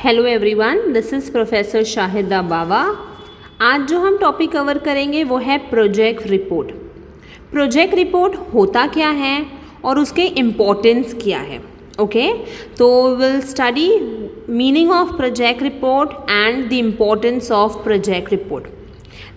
Hello everyone, this is professor Shahida Bawa. आज जो हम टॉपिक कवर करेंगे वो है प्रोजेक्ट रिपोर्ट। प्रोजेक्ट रिपोर्ट होता क्या है और उसके इम्पोर्टेंस क्या है। ओके, तो will study meaning of project report and the importance of project report.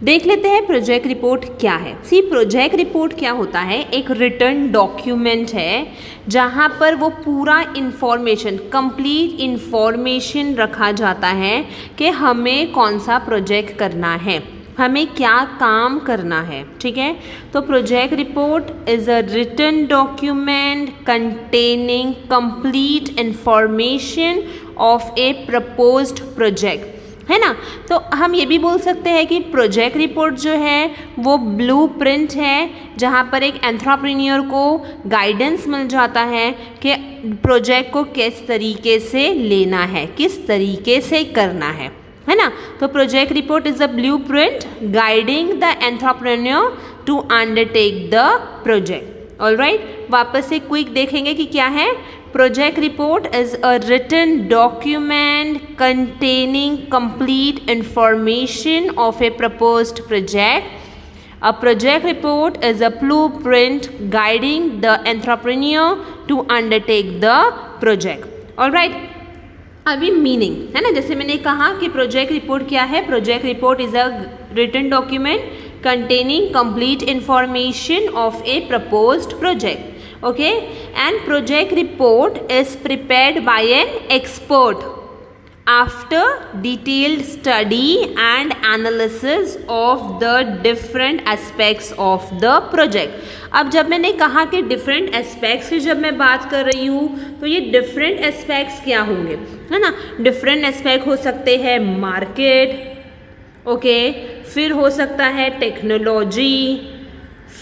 देख लेते हैं प्रोजेक्ट रिपोर्ट क्या है। सी, प्रोजेक्ट रिपोर्ट क्या होता है, एक रिटन डॉक्यूमेंट है जहाँ पर वो पूरा इंफॉर्मेशन, कंप्लीट इंफॉर्मेशन रखा जाता है कि हमें कौन सा प्रोजेक्ट करना है, हमें क्या काम करना है। ठीक है, तो project report is a written document containing complete information of a proposed project, है ना। तो हम ये भी बोल सकते हैं कि प्रोजेक्ट रिपोर्ट जो है वो ब्लूप्रिंट है, जहाँ पर एक एंटरप्रेन्योर को गाइडेंस मिल जाता है कि प्रोजेक्ट को किस तरीके से लेना है, किस तरीके से करना है ना। तो project report is a blueprint guiding the entrepreneur to undertake the project. Alright, वापस से क्विक देखेंगे कि क्या है। Project report is a written document containing complete information of a proposed project. A project report is a blueprint guiding the entrepreneur to undertake the project. All right. अभी meaning है ना, जैसे मैंने कहा कि प्रोजेक्ट रिपोर्ट क्या है। Project report is a written document containing complete information of a proposed project. Okay, and project report is prepared by an expert after detailed study and analysis of the different aspects of the project. अब जब मैंने कहा कि different aspects की जब मैं बात कर रही हूँ तो ये different aspects क्या होंगे, है ना। different aspect हो सकते हैं मार्केट, ओके, फिर हो सकता है टेक्नोलॉजी,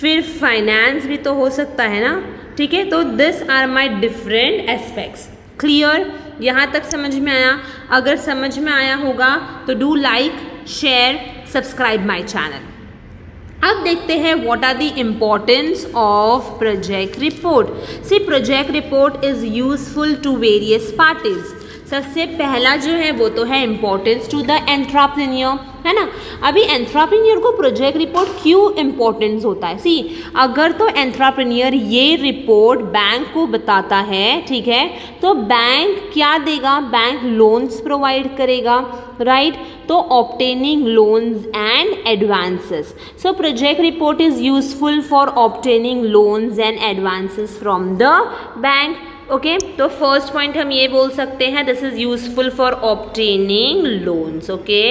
फिर फाइनेंस भी तो हो सकता है ना। ठीक है, तो this are my different aspects. Clear, यहाँ तक समझ में आया? अगर समझ में आया होगा तो do like, share, subscribe my channel. अब देखते हैं what are the importance of project report. See, project report is useful to various parties. सबसे पहला जो है वो तो है इम्पोर्टेंस टू द एंटरप्रेन्योर, है ना। अभी एंटरप्रेन्योर को प्रोजेक्ट रिपोर्ट क्यों इम्पोर्टेंस होता है? सी, अगर तो एंटरप्रेन्योर ये रिपोर्ट बैंक को बताता है, ठीक है, तो बैंक क्या देगा? बैंक लोन्स प्रोवाइड करेगा, राइट। तो obtaining loans and advances. So project report is useful for obtaining loans and advances from the bank. Okay, तो फर्स्ट पॉइंट हम ये बोल सकते हैं, this is useful for obtaining loans. Okay,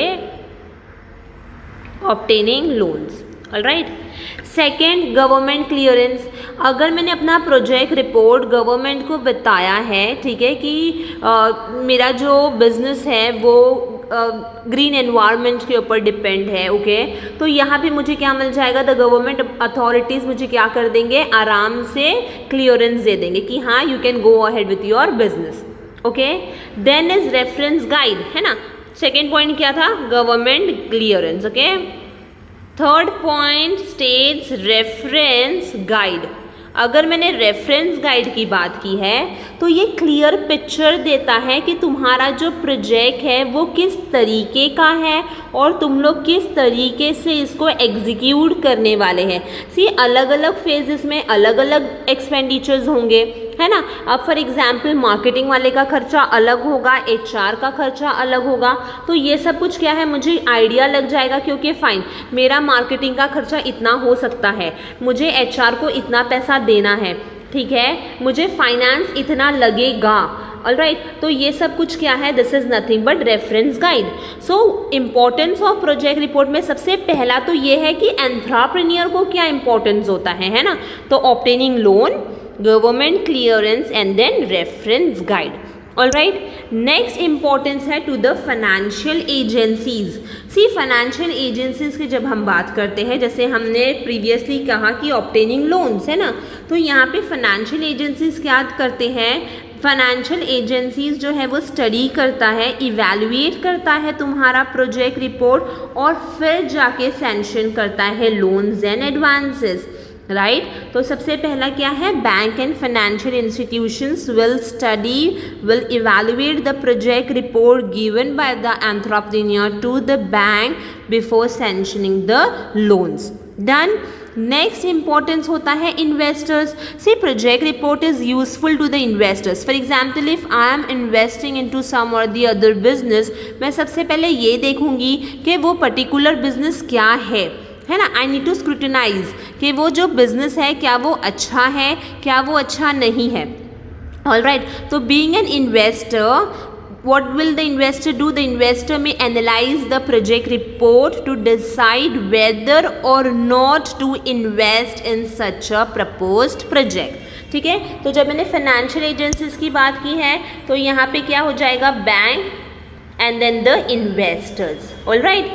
obtaining loans, alright. Second, government clearance. अगर मैंने अपना project report government को बताया है, ठीक है, कि मेरा जो बिजनेस है वो ग्रीन एनवायरनमेंट के ऊपर डिपेंड है, ओके, तो यहाँ पे मुझे क्या मिल जाएगा? द गवर्नमेंट अथॉरिटीज़ मुझे क्या कर देंगे? आराम से क्लियरेंस दे देंगे कि हाँ, you can go ahead with your business. Okay, then is reference guide, है ना। सेकेंड पॉइंट क्या था? Government clearance. Okay, third point states reference guide. अगर मैंने रेफरेंस गाइड की बात की है तो ये क्लियर पिक्चर देता है कि तुम्हारा जो प्रोजेक्ट है वो किस तरीके का है और तुम लोग किस तरीके से इसको एग्जीक्यूट करने वाले हैं। सी, अलग अलग फेजेस में अलग अलग एक्सपेंडिचर्स होंगे, है ना। अब फॉर एग्जाम्पल मार्केटिंग वाले का खर्चा अलग होगा, HR का खर्चा अलग होगा, तो ये सब कुछ क्या है, मुझे आइडिया लग जाएगा क्योंकि फाइन, मेरा मार्केटिंग का खर्चा इतना हो सकता है, मुझे HR को इतना पैसा देना है, ठीक है, मुझे फाइनेंस इतना लगेगा। ऑलराइट, तो ये सब कुछ क्या है? This is nothing but reference guide. So importance of project report में सबसे पहला तो ये है कि एंटरप्रेन्योर को क्या इंपॉर्टेंस होता है ना। तो obtaining loan, government clearance and then reference guide. Alright, next importance है to the financial agencies. See, financial agencies की जब हम बात करते हैं, जैसे हमने प्रीवियसली कहा कि ऑब्टेनिंग लोन्स, है ना, तो यहाँ पे फाइनेंशियल एजेंसीज क्या करते हैं? फाइनेंशियल एजेंसीज जो है वो स्टडी करता है, इवैल्यूएट करता है तुम्हारा प्रोजेक्ट रिपोर्ट और फिर जाके सैंक्शन करता है लोन्स एंड एडवांसेस। राइट तो सबसे पहला क्या है, bank and financial institutions will evaluate the project report given by the entrepreneur to the bank before sanctioning the loans. Done. Next importance होता है investors. See project report is useful to the investors. For example if I am investing into some or the other business, मैं सबसे पहले ये देखूंगी कि वो particular business क्या है ना। आई नीड टू स्क्रूटिनाइज कि वो जो बिजनेस है क्या वो अच्छा है, क्या वो अच्छा नहीं है। ऑलराइट तो being an investor, what will the investor do? The investor may analyze the project report to decide whether or not to invest in such a proposed project. ठीक है, तो जब मैंने फाइनेंशियल एजेंसीज की बात की है तो यहाँ पे क्या हो जाएगा, bank and then the investors. Alright.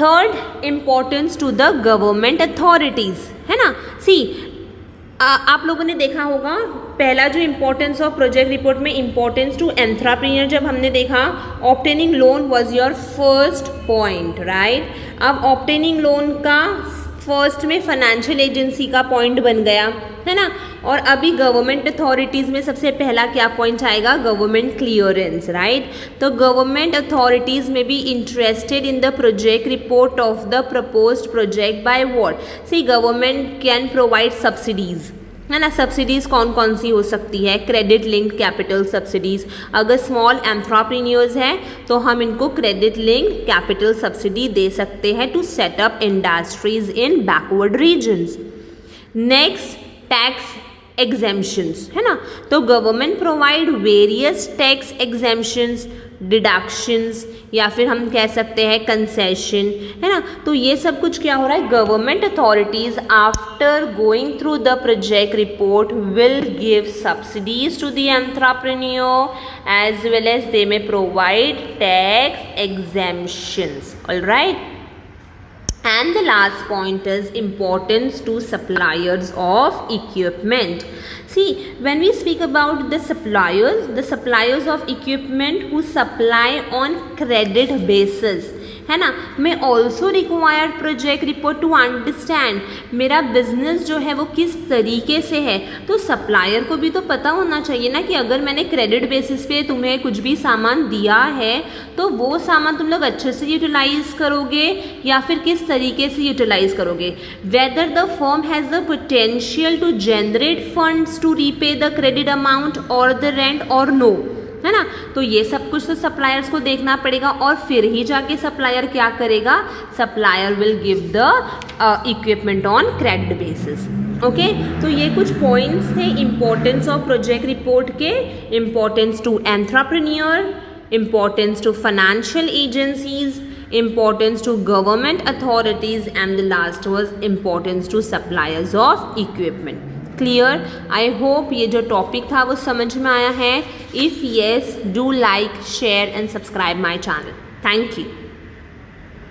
Third importance to the government authorities, है ना। सी आप लोगों ने देखा होगा पहला जो इम्पोर्टेंस ऑफ प्रोजेक्ट रिपोर्ट में इम्पोर्टेंस टू एंटरप्रेन्योर जब हमने देखा, obtaining loan was your first point, right. अब ऑब्टेनिंग लोन का फर्स्ट में फाइनेंशियल एजेंसी का पॉइंट बन गया, है ना। और अभी गवर्नमेंट अथॉरिटीज़ में सबसे पहला क्या पॉइंट आएगा, गवर्नमेंट क्लियरेंस, राइट। तो government authorities may be interested in the project report of the proposed project by what, see government can provide subsidies, है ना। सब्सिडीज़ कौन कौन सी हो सकती है, क्रेडिट लिंक्ड कैपिटल सब्सिडीज़। अगर स्मॉल एंटरप्रेन्योर्स हैं तो हम इनको क्रेडिट लिंक्ड कैपिटल सब्सिडी दे सकते हैं to set up industries in backward regions. Next tax exemptions, है ना। तो government provide various tax exemptions, deductions या फिर हम कह सकते हैं कंसेशन, है ना। तो ये सब कुछ क्या हो रहा है, government authorities after going through the project report will give subsidies to the entrepreneur as well as they may provide tax exemptions. Alright. And the last point is importance to suppliers of equipment. See, when we speak about the suppliers of equipment who supply on credit basis, है ना, मैं also required project report to understand मेरा business जो है वो किस तरीके से है। तो सप्लायर को भी तो पता होना चाहिए ना कि अगर मैंने क्रेडिट बेसिस पे तुम्हें कुछ भी सामान दिया है तो वो सामान तुम लोग अच्छे से यूटिलाइज करोगे या फिर किस तरीके से यूटिलाइज करोगे। Whether the firm has the potential to generate funds to repay the credit amount और द रेंट और नो, है ना। तो ये सब कुछ तो सप्लायर्स को देखना पड़ेगा और फिर ही जाके सप्लायर क्या करेगा, supplier will give the equipment on credit basis. Okay, तो ये कुछ पॉइंट्स थे इम्पोर्टेंस ऑफ प्रोजेक्ट रिपोर्ट के। Importance to entrepreneur, importance to financial agencies, importance to government authorities, and the last was importance to suppliers of equipment. Clear. I hope ये जो topic था वो समझ में आया है। If yes, do like, share and subscribe my channel. Thank you.